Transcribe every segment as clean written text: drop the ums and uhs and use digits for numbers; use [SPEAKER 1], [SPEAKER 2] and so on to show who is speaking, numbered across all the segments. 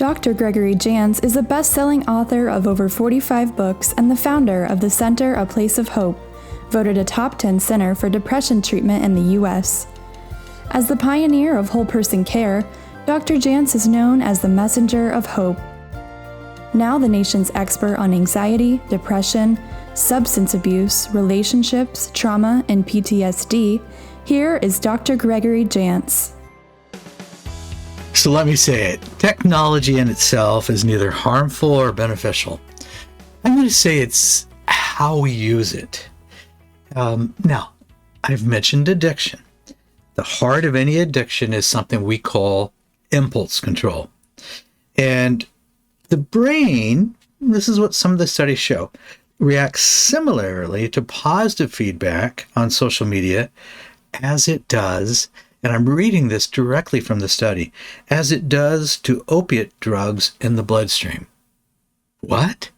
[SPEAKER 1] Dr. Gregory Jantz is a best-selling author of over 45 books and the founder of the Center A Place of Hope, voted a top 10 center for depression treatment in the U.S. As the pioneer of whole-person care, Dr. Jantz is known as the messenger of hope. Now the nation's expert on anxiety, depression, substance abuse, relationships, trauma, and PTSD, here is Dr. Gregory Jantz.
[SPEAKER 2] So let me say it. Technology in itself is neither harmful or beneficial. I'm going to say it's how we use it. Now, I've mentioned addiction. The heart of any addiction is something we call impulse control. And the brain, this is what some of the studies show, reacts similarly to positive feedback on social media as it does, and I'm reading this directly from the study, as it does to opiate drugs in the bloodstream. What?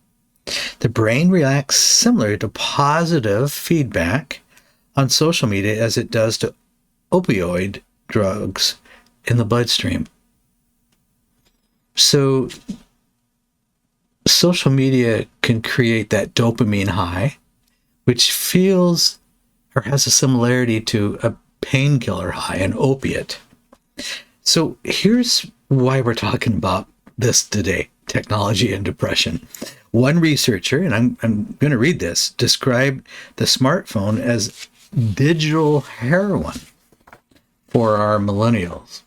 [SPEAKER 2] The brain reacts similar to positive feedback on social media as it does to opioid drugs in the bloodstream. So social media can create that dopamine high, which feels or has a similarity to a painkiller high, an opiate. So here's why we're talking about this today, technology and depression. One researcher, and I'm going to read this, described the smartphone as digital heroin for our millennials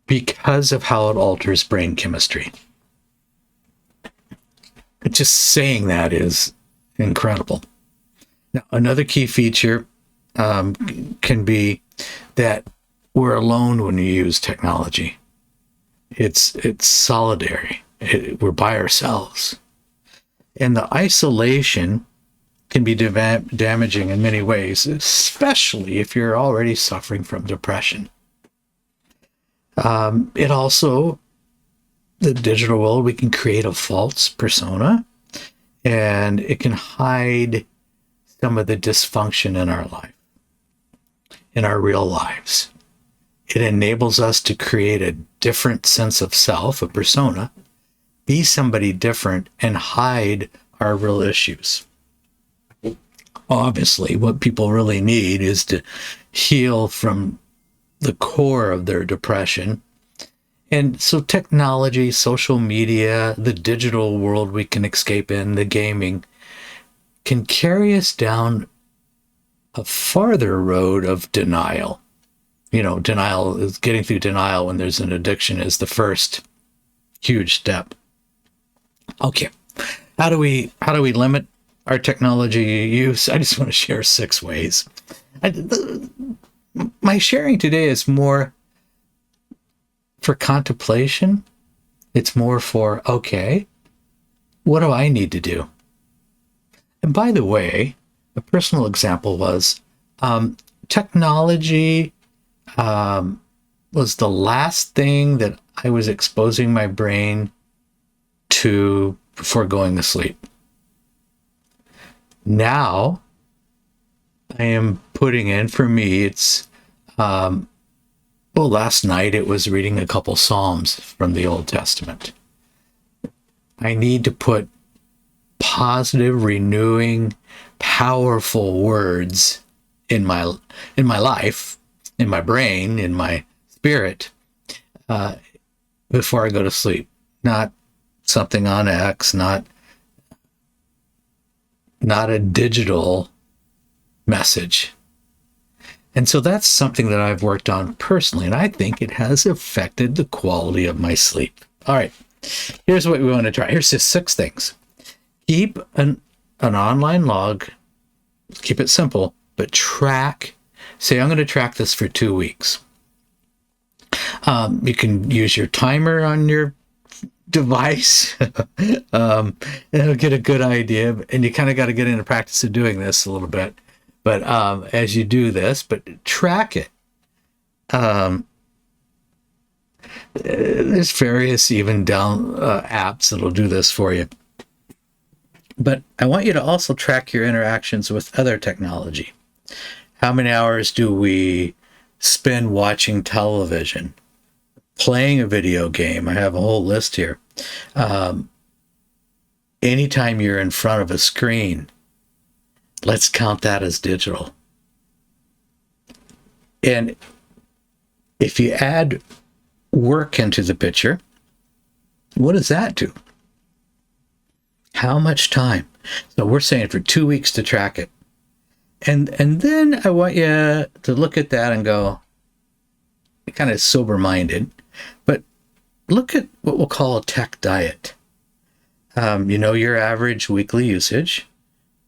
[SPEAKER 2] because of how it alters brain chemistry. Just saying that is incredible. Now, another key feature can be that we're alone when we use technology. It's solitary. We're by ourselves. And the isolation can be damaging in many ways, especially if you're already suffering from depression. It also, the digital world, we can create a false persona, and it can hide some of the dysfunction in our life, in our real lives. It enables us to create a different sense of self, a persona, be somebody different, and hide our real issues. Obviously, what people really need is to heal from the core of their depression. And so technology, social media, the digital world we can escape in, the gaming, can carry us down a farther road of denial. You know, denial is getting through denial when there's an addiction is the first huge step. Okay, how do we limit our technology use? I just want to share 6 ways. My sharing today is more for contemplation. It's more for, okay, what do I need to do? And by the way, a personal example was technology was the last thing that I was exposing my brain to before going to sleep. Now, I am putting in, for me, it's, last night it was reading a couple Psalms from the Old Testament. I need to put positive, renewing, powerful words in my life, in my brain, in my spirit, before I go to sleep. Not something on X, not a digital message. And so that's something that I've worked on personally, and I think it has affected the quality of my sleep. All right, here's what we want to try. Here's just 6 things. Keep an online log. Keep it simple, but track. Say, I'm going to track this for 2 weeks. You can use your timer on your device. It'll get a good idea, and you kind of got to get into practice of doing this a little bit. But as you do this, but track it. There's various even apps that'll do this for you. But I want you to also track your interactions with other technology. How many hours do we spend watching television? playing a video game. I have a whole list here. Anytime you're in front of a screen, let's count that as digital. And if you add work into the picture, what does that do? How much time? So we're saying for 2 weeks to track it. And then I want you to look at that and go, kind of sober-minded, but look at what we'll call a tech diet. Your average weekly usage,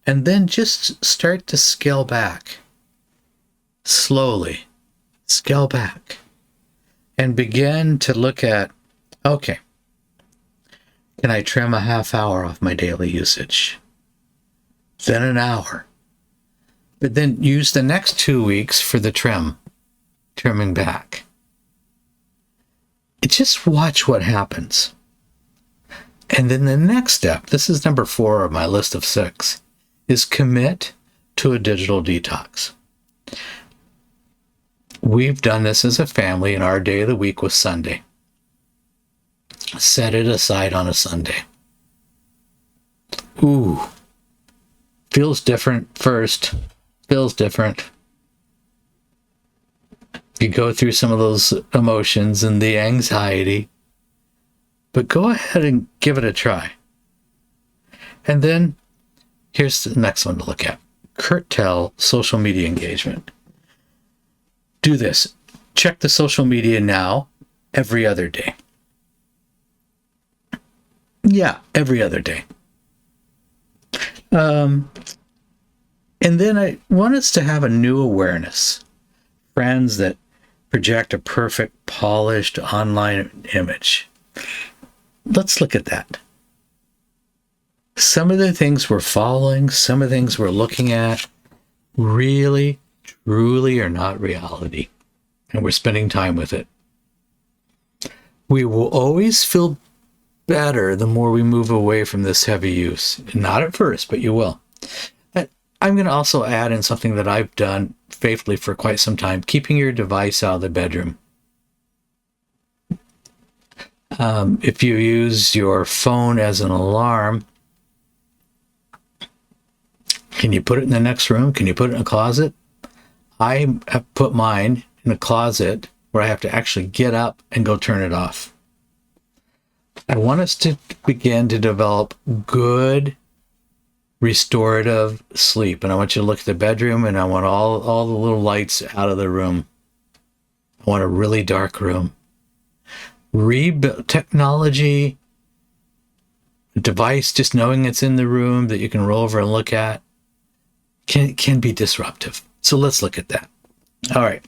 [SPEAKER 2] and then just start to scale back. Slowly scale back and begin to look at, okay, can I trim a half hour off my daily usage? Then an hour. But then use the next 2 weeks for the trimming back. Just watch what happens. And then the next step, this is number 4 of my list of 6, is commit to a digital detox. We've done this as a family, and our day of the week was Sunday. Set it aside on a Sunday. Ooh. Feels different first. Feels different. You go through some of those emotions and the anxiety, but go ahead and give it a try. And then here's the next one to look at. Curtail social media engagement. Do this. Check the social media now every other day. Yeah, every other day. And then I want us to have a new awareness. Friends that project a perfect, polished online image. Let's look at that. Some of the things we're following, some of the things we're looking at, really, truly are not reality. And we're spending time with it. We will always feel better the more we move away from this heavy use. Not at first, but you will. I'm going to also add in something that I've done faithfully for quite some time, keeping your device out of the bedroom. If you use your phone as an alarm, can you put it in the next room? Can you put it in a closet? I have put mine in a closet where I have to actually get up and go turn it off. I want us to begin to develop good restorative sleep. And I want you to look at the bedroom, and I want all the little lights out of the room. I want a really dark room. Rebuild technology, a device, just knowing it's in the room that you can roll over and look at, can be disruptive. So let's look at that. All right.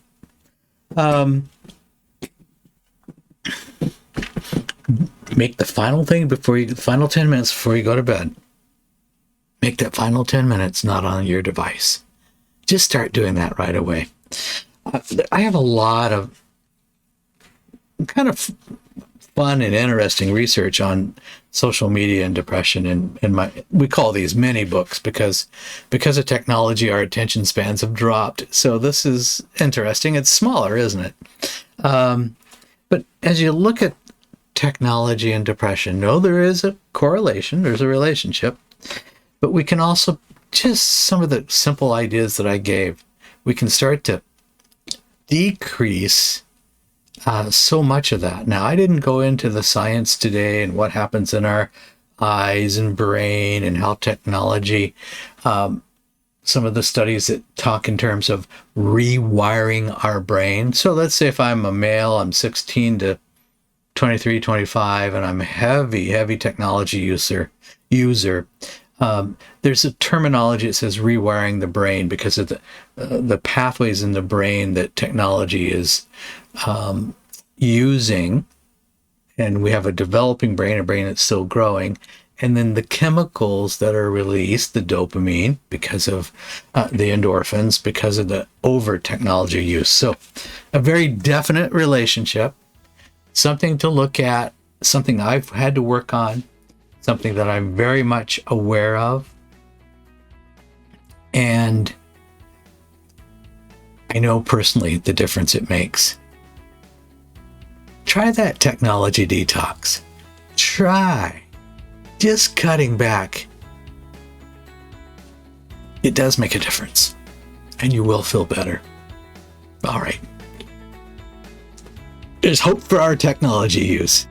[SPEAKER 2] Make the final thing the final 10 minutes before you go to bed. Make that final 10 minutes not on your device. Just start doing that right away. I have a lot of kind of fun and interesting research on social media and depression, and we call these mini books because of technology, our attention spans have dropped. So this is interesting. It's smaller, isn't it? But as you look at technology and depression, no, there is a correlation. There's a relationship. But we can also, just some of the simple ideas that I gave, we can start to decrease so much of that. Now, I didn't go into the science today and what happens in our eyes and brain and how technology, some of the studies that talk in terms of rewiring our brain. So let's say if I'm a male, I'm 16 to 23, 25, and I'm a heavy technology user. There's a terminology that says rewiring the brain because of the pathways in the brain that technology is using. And we have a developing brain, a brain that's still growing. And then the chemicals that are released, the dopamine, because of the endorphins, because of the over technology use. So a very definite relationship, something to look at, something I've had to work on, something that I'm very much aware of. And I know personally the difference it makes. try that technology detox. Try just cutting back. It does make a difference, and you will feel better. All right. There's hope for our technology use.